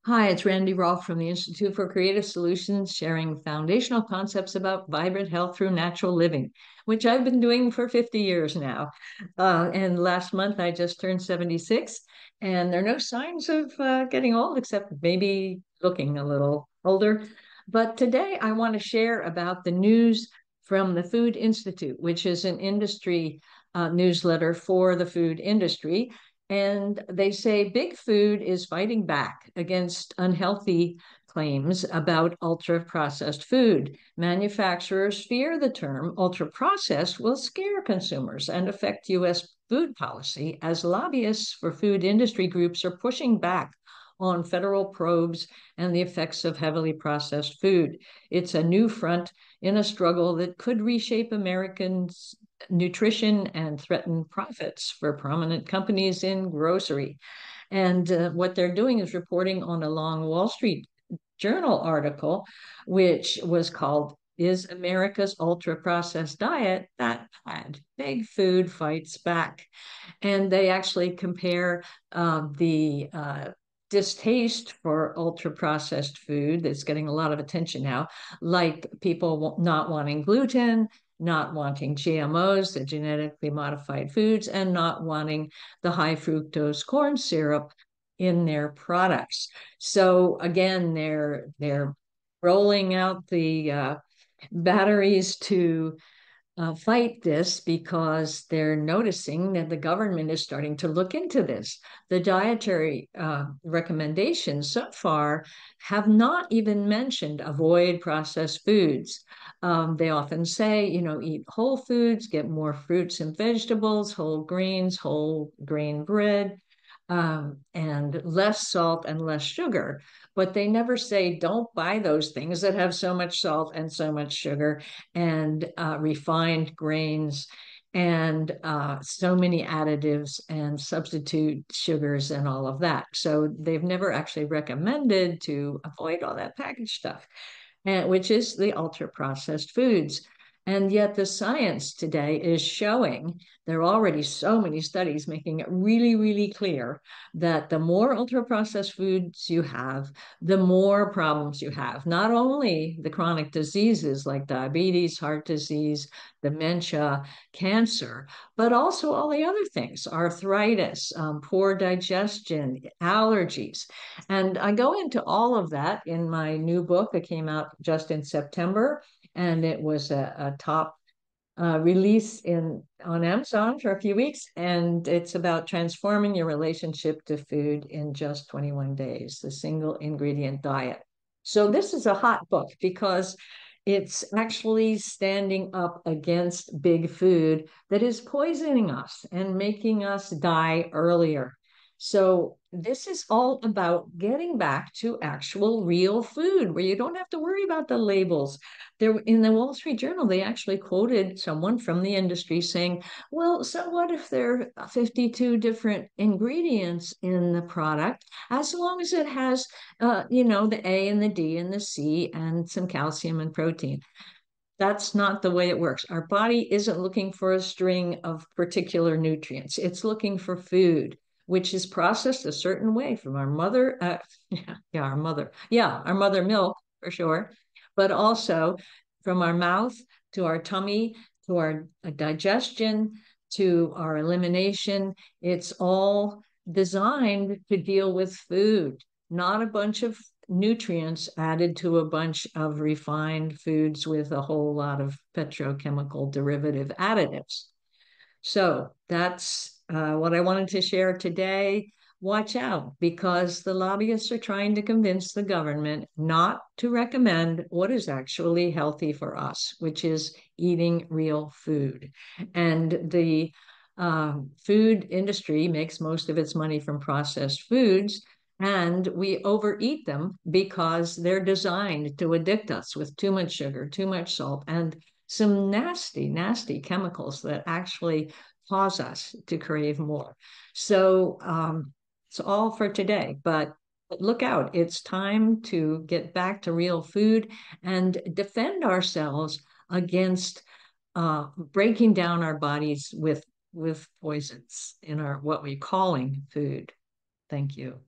Hi, it's Randy Rolfe from the Institute for Creative Solutions, sharing foundational concepts about vibrant health through natural living, which I've been doing for 50 years now. And last month I just turned 76, and there are no signs of getting old, except maybe looking a little older. But today I want to share about the news from the Food Institute, which is an industry newsletter for the food industry. And they say big food is fighting back against unhealthy claims about ultra processed food. Manufacturers fear the term ultra processed will scare consumers and affect U.S. food policy, as lobbyists for food industry groups are pushing back on federal probes and the effects of heavily processed food. It's a new front in a struggle that could reshape Americans' nutrition and threaten profits for prominent companies in grocery. And what they're doing is reporting on a long Wall Street Journal article, which was called "Is America's Ultra Processed Diet That Bad? Big Food Fights Back." And they actually compare the distaste for ultra processed food that's getting a lot of attention now, like people not wanting gluten, not wanting GMOs, the genetically modified foods, and not wanting the high fructose corn syrup in their products. So again, they're rolling out the batteries to fight this because they're noticing that the government is starting to look into this. The dietary recommendations so far have not even mentioned avoid processed foods. They often say, eat whole foods, get more fruits and vegetables, whole grains, whole grain bread, and less salt and less sugar. But they never say don't buy those things that have so much salt and so much sugar and refined grains and so many additives and substitute sugars and all of that. So they've never actually recommended to avoid all that packaged stuff, which is the ultra processed foods. And yet the science today is showing there are already so many studies making it really, really clear that the more ultra processed foods you have, the more problems you have. Not only the chronic diseases like diabetes, heart disease, dementia, cancer, but also all the other things, arthritis, poor digestion, allergies. And I go into all of that in my new book that came out just in September, and it was a top release on Amazon for a few weeks, and it's about transforming your relationship to food in just 21 days, the single ingredient diet. So this is a hot book because it's actually standing up against big food that is poisoning us and making us die earlier. So this is all about getting back to actual real food where you don't have to worry about the labels. There in the Wall Street Journal, they actually quoted someone from the industry saying, well, so what if there are 52 different ingredients in the product, as long as it has, the A and the D and the C and some calcium and protein? That's not the way it works. Our body isn't looking for a string of particular nutrients. It's looking for food, which is processed a certain way from our mother. Our mother milk for sure, but also from our mouth to our tummy to our digestion to our elimination. It's all designed to deal with food, not a bunch of nutrients added to a bunch of refined foods with a whole lot of petrochemical derivative additives. So that's what I wanted to share today. Watch out because the lobbyists are trying to convince the government not to recommend what is actually healthy for us, which is eating real food. And the food industry makes most of its money from processed foods, and we overeat them because they're designed to addict us with too much sugar, too much salt, and some nasty, nasty chemicals that actually cause us to crave more. So it's all for today, but look out. It's time to get back to real food and defend ourselves against breaking down our bodies with poisons in our what we're calling food. Thank you.